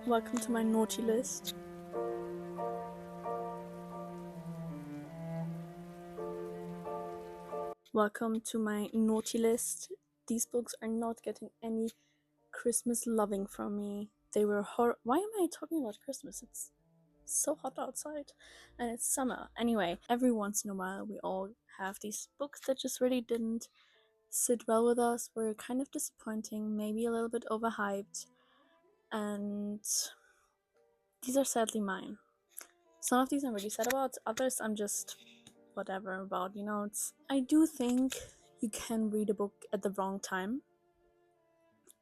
Welcome to my naughty list. Welcome to my naughty list. These books are not getting any Christmas loving from me. They were Why am I talking about Christmas? It's so hot outside and it's summer. Anyway, every once in a while we all have these books that just really didn't sit well with us, were kind of disappointing, maybe a little bit overhyped, and these are sadly mine. Some of these I'm really sad about, others I'm just whatever about, I do think you can read a book at the wrong time.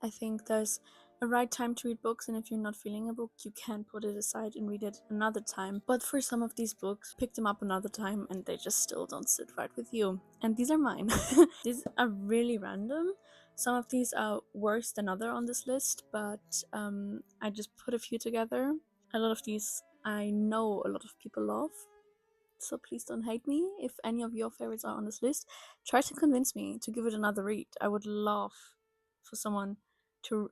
I think there's a right time to read books, and if you're not feeling a book, you can put it aside and read it another time. But for some of these books, pick them up another time and they just still don't sit right with you. And these are mine. These are really random. Some of these are worse than other on this list, but I just put a few together. A lot of these I know a lot of people love, so please don't hate me. If any of your favorites are on this list, try to convince me to give it another read. I would love for someone to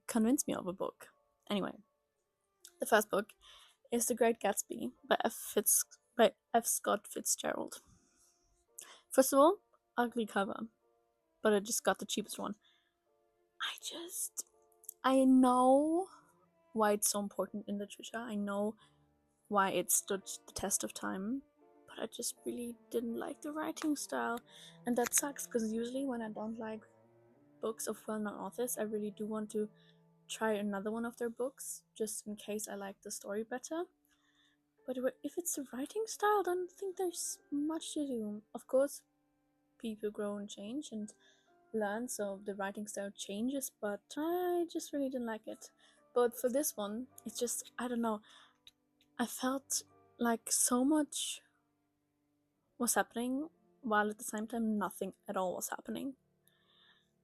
convince me of a book. Anyway, the first book is The Great Gatsby by F. Scott Fitzgerald. First of all, ugly cover, but I just got the cheapest one. I know why it's so important in literature. I know why it stood the test of time, but I just really didn't like the writing style, and that sucks because usually when I don't like books of well-known authors, I really do want to try another one of their books just in case I like the story better. But if it's the writing style, I don't think there's much to do. Of course, people grow and change and learn, so the writing style changes, but I just really didn't like it. But for this one, it's just, I don't know, I felt like so much was happening while at the same time nothing at all was happening.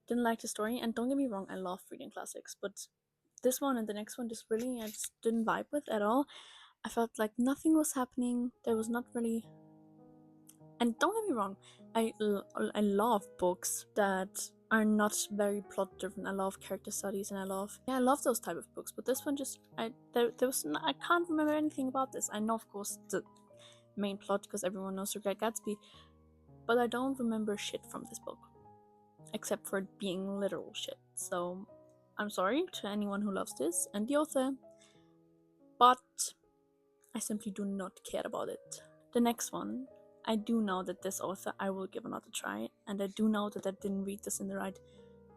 Didn't like the story, and don't get me wrong, I love reading classics, but this one and the next one just really I just didn't vibe with at all. I felt like nothing was happening. There was not really, and don't get me wrong, I love books that are not very plot driven. I love character studies, and I love those type of books. But this one just I can't remember anything about this. I know of course the main plot because everyone knows The Great Gatsby, but I don't remember shit from this book except for it being literal shit. So I'm sorry to anyone who loves this and the author, but I simply do not care about it. The next one, I do know that this author I will give another try, and I do know that I didn't read this in the right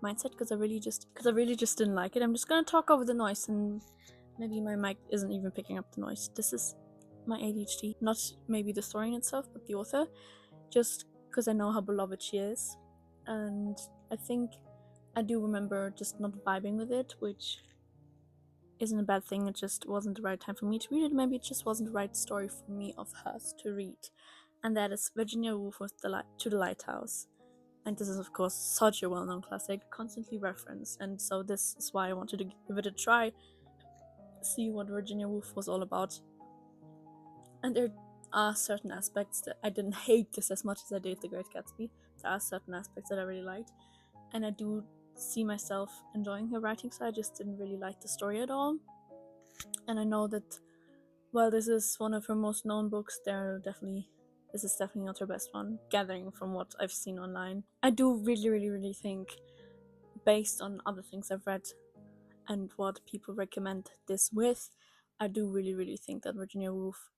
mindset because I really just didn't like it. I'm just gonna talk over the noise, and maybe my mic isn't even picking up the noise. This is my ADHD, not maybe the story in itself, but the author, just because I know how beloved she is, and I think I do remember just not vibing with it, which isn't a bad thing. It just wasn't the right time for me to read it. Maybe it just wasn't the right story for me of hers to read. And that is Virginia Woolf with To the Lighthouse. And this is of course such a well-known classic, constantly referenced, and so this is why I wanted to give it a try, see what Virginia Woolf was all about. And there are certain aspects that I didn't hate this as much as I did The Great Gatsby. There are certain aspects that I really liked, and I do see myself enjoying her writing, so I just didn't really like the story at all. And I know that while this is one of her most known books, this is definitely not her best one, gathering from what I've seen online. I do really think, based on other things I've read and what people recommend this with, I do really think that Virginia Woolf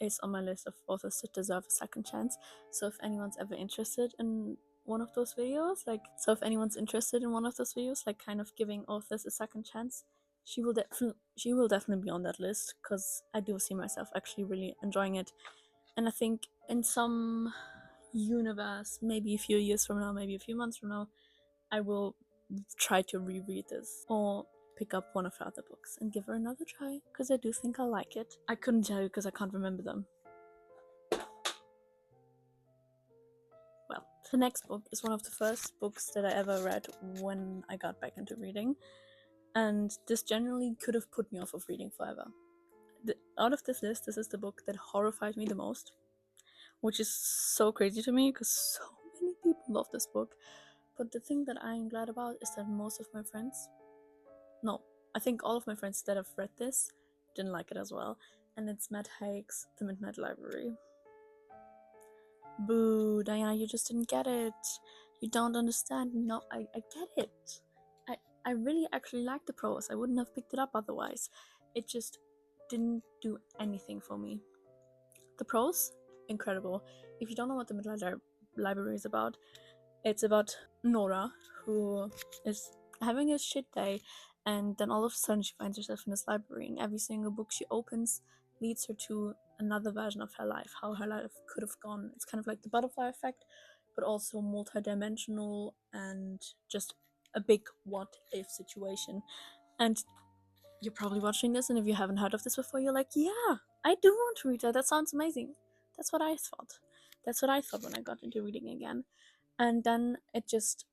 is on my list of authors that deserve a second chance. So if anyone's ever interested in one of those videos, like kind of giving authors a second chance, she will definitely be on that list, because I do see myself actually really enjoying it. And I think in some universe, maybe a few years from now, maybe a few months from now, I will try to reread this or pick up one of her other books and give her another try, because I do think I'll like it. I couldn't tell you because I can't remember them. Well, the next book is one of the first books that I ever read when I got back into reading, and this generally could have put me off of reading forever. Out of this list, this is the book that horrified me the most, which is so crazy to me because so many people love this book. But the thing that I am glad about is that most of my friends, no, I think all of my friends that have read this didn't like it as well. And it's Matt Haig's The Midnight Library. Boo, Diana, you just didn't get it. You don't understand. No, I get it. I really actually like the prose. I wouldn't have picked it up otherwise. It just didn't do anything for me. The prose, incredible. If you don't know what the Midnight Library is about, it's about Nora, who is having a shit day, and then all of a sudden she finds herself in this library, and every single book she opens leads her to another version of her life, how her life could have gone. It's kind of like the butterfly effect, but also multi-dimensional and just a big what if situation. And you're probably watching this, and if you haven't heard of this before, you're like, yeah, I do want to read that. That sounds amazing. That's what I thought. That's what I thought when I got into reading again. And then it just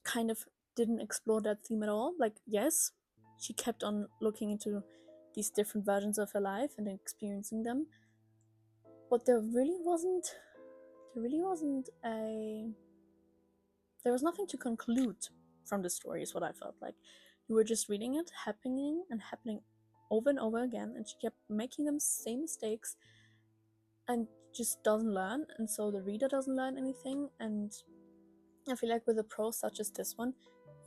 kind of didn't explore that theme at all. Like, yes, she kept on looking into these different versions of her life and experiencing them, but there was nothing to conclude from the story, is what I felt like. You were just reading it happening and happening over and over again, and she kept making them same mistakes and just doesn't learn, and so the reader doesn't learn anything. And I feel like with a prose such as this one,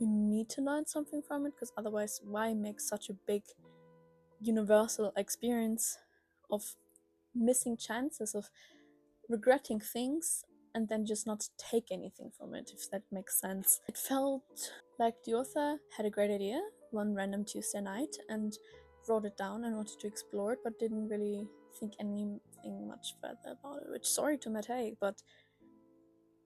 you need to learn something from it, because otherwise why make such a big universal experience of missing chances, of regretting things, and then just not take anything from it, if that makes sense. It felt like the author had a great idea one random Tuesday night and wrote it down and wanted to explore it, but didn't really think anything much further about it, which, sorry to Matt Haig, but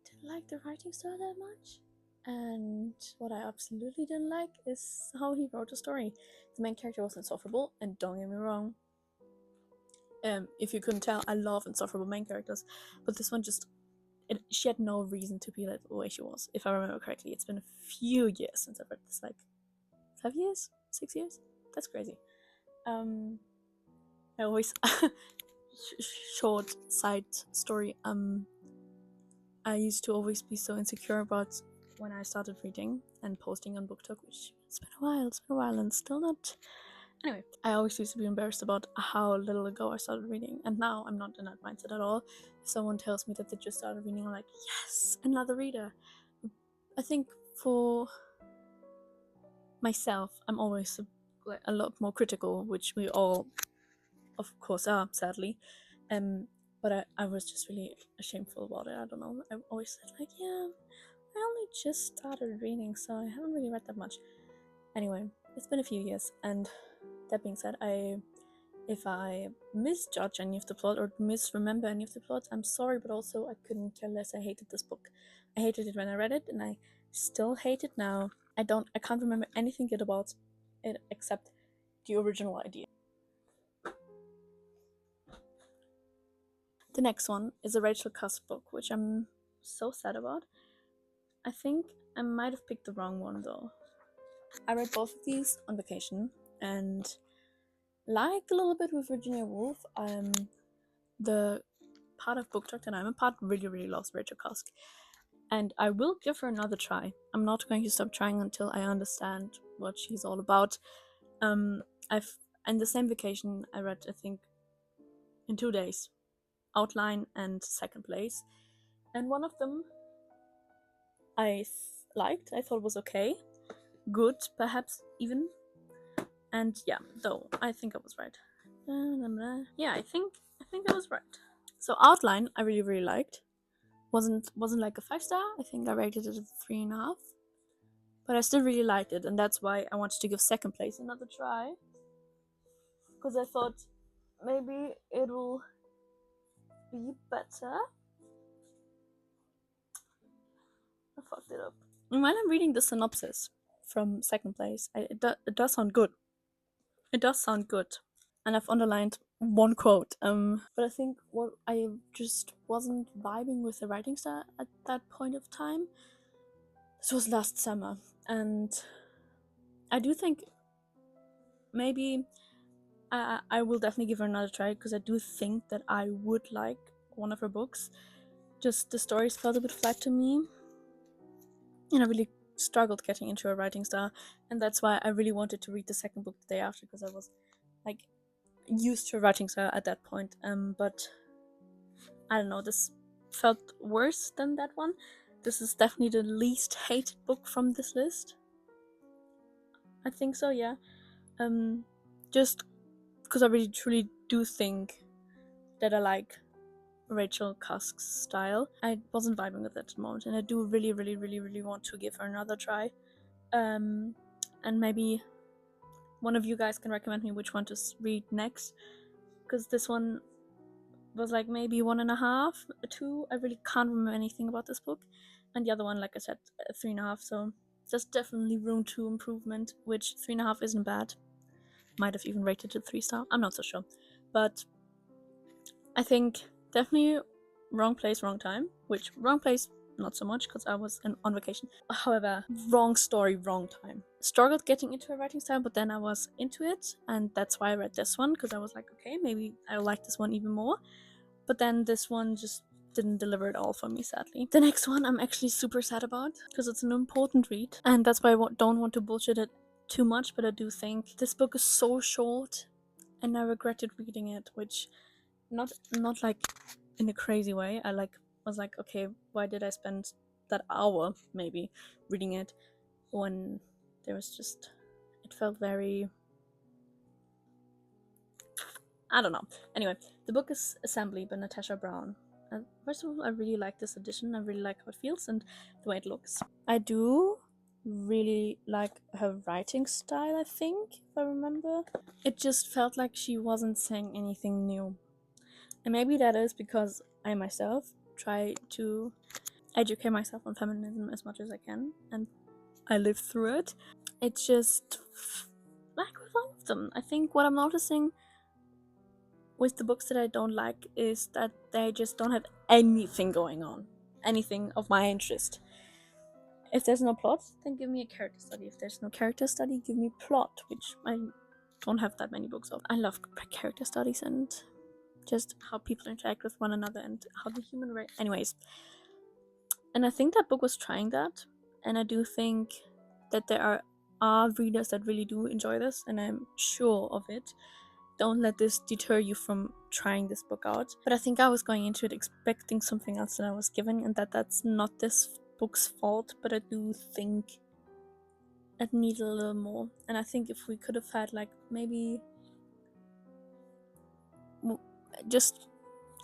didn't like the writing style that much. And what I absolutely didn't like is how he wrote the story. The main character was insufferable, and don't get me wrong, if you couldn't tell, I love insufferable main characters, but this one just, she had no reason to be like the way she was. If I remember correctly, it's been a few years since I've read this, like 5 years, 6 years. That's crazy. I always short side story. I used to always be so insecure about when I started reading and posting on BookTok, which it's been a while, and still not. Anyway, I always used to be embarrassed about how little ago I started reading, and now I'm not in that mindset at all. If someone tells me that they just started reading, I'm like, yes, another reader. I think for myself, I'm always a lot more critical, which we all, of course, are, sadly. But I was just really shameful about it. I don't know. I always said, like, yeah, I only just started reading, so I haven't really read that much. Anyway, it's been a few years, and that being said, if I misjudge any of the plot or misremember any of the plot, I'm sorry, but also I couldn't care less. I hated this book. I hated it when I read it, and I still hate it now. I can't remember anything good about it except the original idea. The next one is a Rachel Cusk book, which I'm so sad about. I think I might have picked the wrong one though. I read both of these on vacation, and like a little bit with Virginia Woolf, the part of BookTok that I'm a part really, really loves Rachel Cusk, and I will give her another try. I'm not going to stop trying until I understand what she's all about. I've in the same vacation I read, I think, in 2 days, Outline and Second Place, and one of them I liked. I thought was okay, good, perhaps even. And yeah, though I think I was right. Yeah, I think I was right. So Outline I really, really liked. Wasn't like a 5-star. I think I rated it a 3.5. But I still really liked it, and that's why I wanted to give Second Place another try. Because I thought maybe it'll be better. I fucked it up. And when I'm reading the synopsis from Second Place, it does sound good. It does sound good. And I've underlined one quote. But I think what I just wasn't vibing with the writing style at that point of time. This was last summer, and I do think maybe I will definitely give her another try, because I do think that I would like one of her books. Just the stories felt a bit flat to me, and I really struggled getting into a writing style, and that's why I really wanted to read the second book the day after, because I was like used to a writing style at that point. But I don't know, this felt worse than that one. This is definitely the least hated book from this list. I think so, yeah. Just because I really truly do think that I like Rachel Cusk's style. I wasn't vibing with it at the moment, and I do really, really, really, really want to give her another try. And maybe one of you guys can recommend me which one to read next, because this one was like maybe 1.5, 2. I really can't remember anything about this book, and the other one, like I said, 3.5. So there's definitely room to improvement, which 3.5 isn't bad. Might have even rated it 3 star. I'm not so sure, but I think definitely wrong place, wrong time. Which wrong place, not so much, because I was on vacation. However, wrong story, wrong time. Struggled getting into a writing style, but then I was into it, and that's why I read this one, because I was like, okay, maybe I'll like this one even more. But then this one just didn't deliver it all for me, sadly. The next one I'm actually super sad about, because it's an important read, and that's why I don't want to bullshit it too much, but I do think this book is so short, and I regretted reading it, which not like in a crazy way. I was like, okay, why did I spend that hour maybe reading it when there was just, it felt very, I don't know. Anyway, the book is Assembly by Natasha Brown. First of all, I really like this edition. I really like how it feels and the way it looks. I do really like her writing style, I think, if I remember. It just felt like she wasn't saying anything new. And maybe that is because I myself try to educate myself on feminism as much as I can, and I live through it. It's just like with all of them. I think what I'm noticing with the books that I don't like is that they just don't have anything going on, anything of my interest. If there's no plot, then give me a character study. If there's no character study, give me plot, which I don't have that many books of. I love character studies and just how people interact with one another and how the human race. Anyways, and I think that book was trying that, and I do think that there are readers that really do enjoy this, and I'm sure of it. Don't let this deter you from trying this book out. But I think I was going into it expecting something else than I was given, and that's not this book's fault, but I do think it needed a little more. And I think if we could have had like maybe just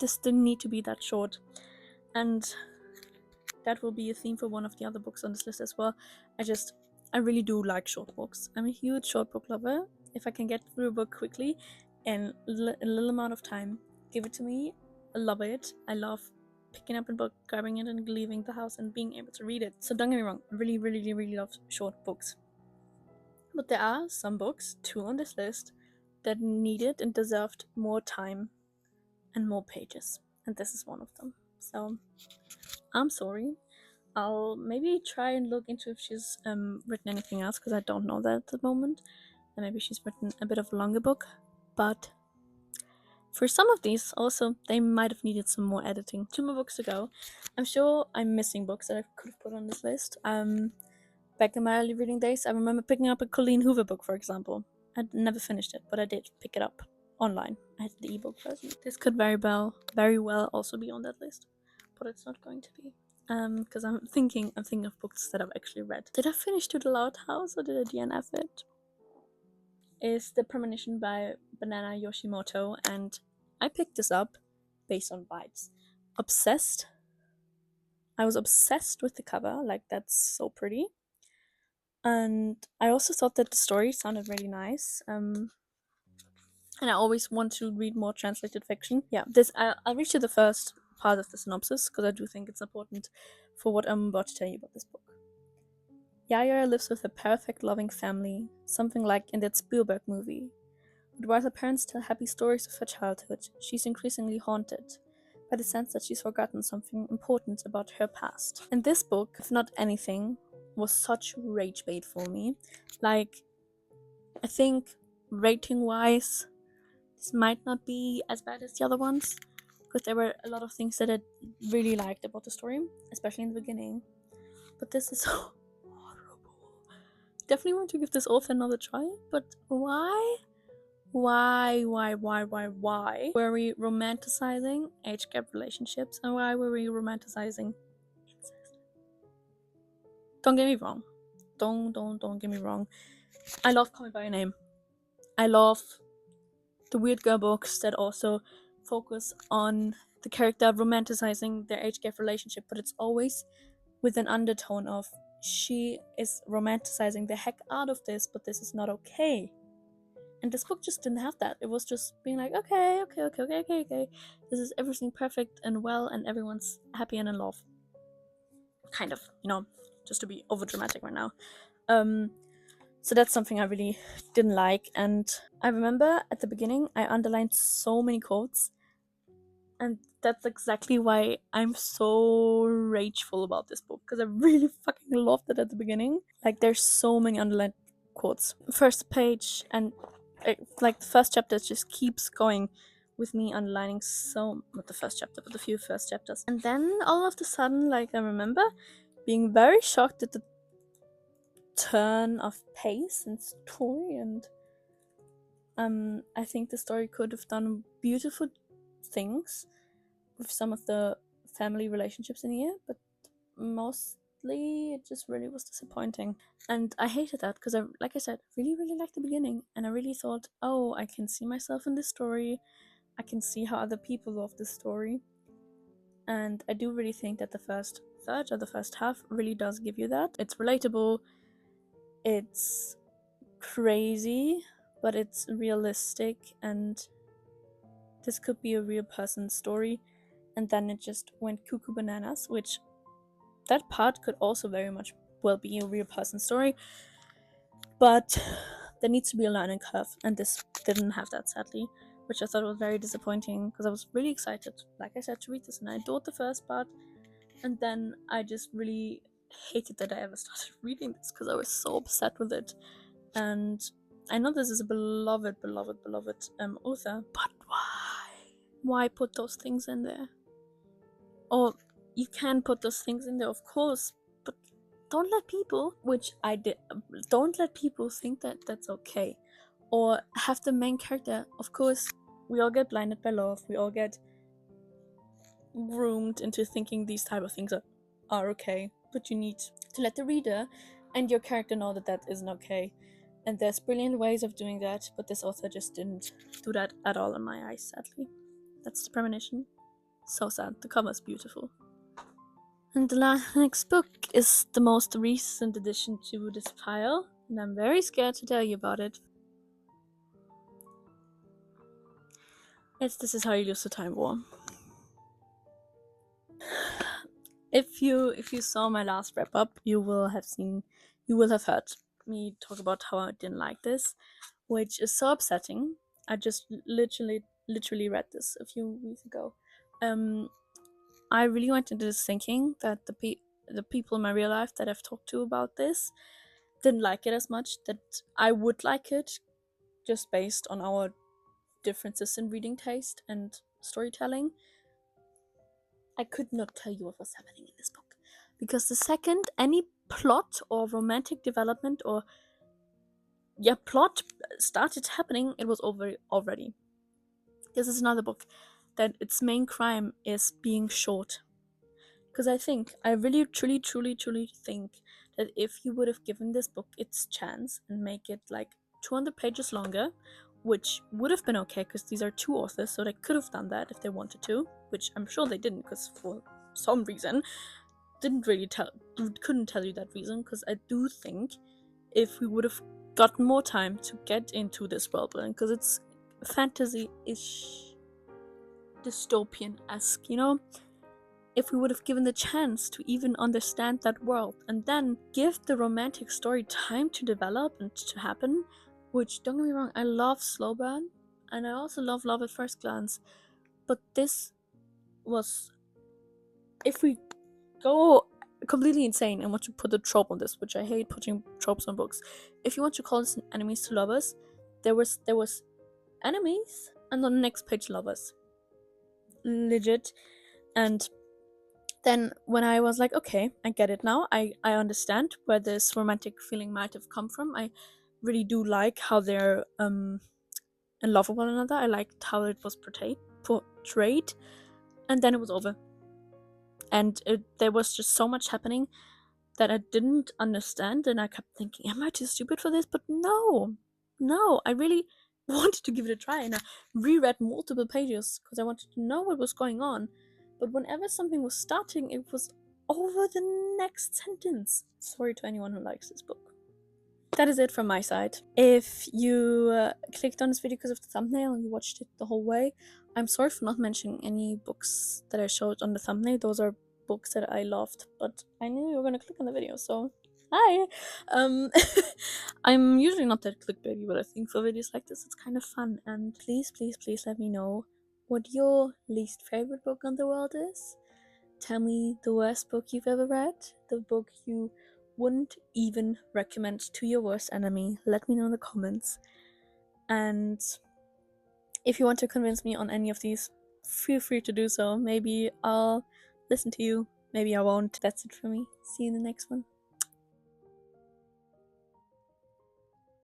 this didn't need to be that short, and that will be a theme for one of the other books on this list as well. I really do like short books. I'm a huge short book lover. If I can get through a book quickly in a little amount of time, give it to me. I love it. I love picking up a book, grabbing it, and leaving the house and being able to read it. So don't get me wrong, I really, really, really love short books. But there are some books, 2 on this list, that needed and deserved more time and more pages. And this is one of them. So I'm sorry. I'll maybe try and look into if she's written anything else, because I don't know that at the moment. And maybe she's written a bit of a longer book. But for some of these, also, they might have needed some more editing. 2 more books to go. I'm sure I'm missing books that I could have put on this list. Back in my early reading days, I remember picking up a Colleen Hoover book, for example. I'd never finished it, but I did pick it up online. I had the ebook version. This could very well also be on that list, but it's not going to be. Because I'm thinking of books that I've actually read. Did I finish To the Loud House, or did I DNF it? Is The Premonition by Banana Yoshimoto, and I picked this up based on vibes. Obsessed. I was obsessed with the cover, like that's so pretty. And I also thought that the story sounded really nice. And I always want to read more translated fiction. Yeah, I'll read you the first part of the synopsis, because I do think it's important for what I'm about to tell you about this book. Yaya lives with a perfect, loving family, something like in that Spielberg movie. But while her parents tell happy stories of her childhood, she's increasingly haunted by the sense that she's forgotten something important about her past. And this book, if not anything, was such rage bait for me. Like, I think rating-wise, this might not be as bad as the other ones, because there were a lot of things that I really liked about the story, especially in the beginning. But this is so definitely want to give this author another try, but why? Why were we romanticizing age gap relationships, and why were we romanticizing incest? Don't get me wrong. Don't get me wrong. I love Call Me By Your Name. I love the weird girl books that also focus on the character romanticizing their age gap relationship, but it's always with an undertone of she is romanticizing the heck out of this, but this is not okay. And this book just didn't have that. It was just being like, okay. This is everything perfect and well, and everyone's happy and in love. Kind of, just to be over dramatic right now. So that's something I really didn't like. And I remember at the beginning, I underlined so many quotes. And that's exactly why I'm so rageful about this book, because I really fucking loved it at the beginning. Like, there's so many underlined quotes. First page, and like the first chapter just keeps going with me underlining not the first chapter, but the few first chapters. And then all of a sudden, like, I remember being very shocked at the turn of pace and story, and I think the story could have done beautiful things with some of the family relationships in here, but mostly it just really was disappointing. And I hated that because like I said, really liked the beginning, and I really thought, oh, I can see myself in this story. I can see how other people love this story. And I do really think that the first third or the first half really does give you that. It's relatable, it's crazy, but it's realistic, and this could be a real person's story. And then it just went cuckoo bananas, which that part could also very much well be a real person's story, but there needs to be a learning curve, and this didn't have that, sadly, which I thought was very disappointing, because I was really excited, like I said, to read this, and I adored the first part, and then I just really hated that I ever started reading this, because I was so upset with it. And I know this is a beloved author, but why put those things in there? Or you can put those things in there, of course, but don't let people, which I did, don't let people think that that's okay. Or have the main character, of course, we all get blinded by love, we all get groomed into thinking these type of things are okay, but you need to let the reader and your character know that that isn't okay. And there's brilliant ways of doing that, but this author just didn't do that at all in my eyes, sadly. That's the premonition. So sad. The cover is beautiful. And the next book is the most recent addition to this pile, and I'm very scared to tell you about it. This is How You Lose the Time War. If you saw my last wrap up, you will have heard me talk about how I didn't like this, which is so upsetting. I just literally read this a few weeks ago. I really went into this thinking that the people in my real life that I've talked to about this didn't like it as much that I would like it, just based on our differences in reading taste and storytelling. I could not tell you what was happening in this book, because the second any plot or romantic development or plot started happening, it was over already. This is another book that its main crime is being short. Because I really truly think that if you would have given this book its chance and make it like 200 pages longer, which would have been okay, because these are two authors, so they could have done that if they wanted to, which I'm sure they didn't, because for some reason couldn't tell you that reason, because I do think if we would have gotten more time to get into this world building, because it's fantasy-ish, dystopian-esque, if we would have given the chance to even understand that world, and then give the romantic story time to develop and to happen, which, don't get me wrong, I love slow burn, and I also love Love at First Glance, but this was, if we go completely insane and want to put a trope on this, which I hate putting tropes on books, if you want to call this enemies to lovers, there was enemies, and on the next page lovers, legit. And then when I was like, okay, I get it now, I understand where this romantic feeling might have come from. I really do like how they're in love with one another. I liked how it was portrayed, and then it was over. And there was just so much happening that I didn't understand, and I kept thinking, am I too stupid for this? But no, I really wanted to give it a try, and I reread multiple pages because I wanted to know what was going on. But whenever something was starting, it was over the next sentence. Sorry to anyone who likes this book. That is it from my side. If you clicked on this video because of the thumbnail and you watched it the whole way, I'm sorry for not mentioning any books that I showed on the thumbnail. Those are books that I loved, but I knew you were gonna click on the video, so hi. I'm usually not that clickbaity, but I think for videos like this it's kind of fun. And please let me know what your least favorite book in the world is. Tell me the worst book you've ever read, the book you wouldn't even recommend to your worst enemy. Let me know in the comments. And if you want to convince me on any of these, feel free to do so. Maybe I'll listen to you, maybe I won't. That's it for me. See you in the next one.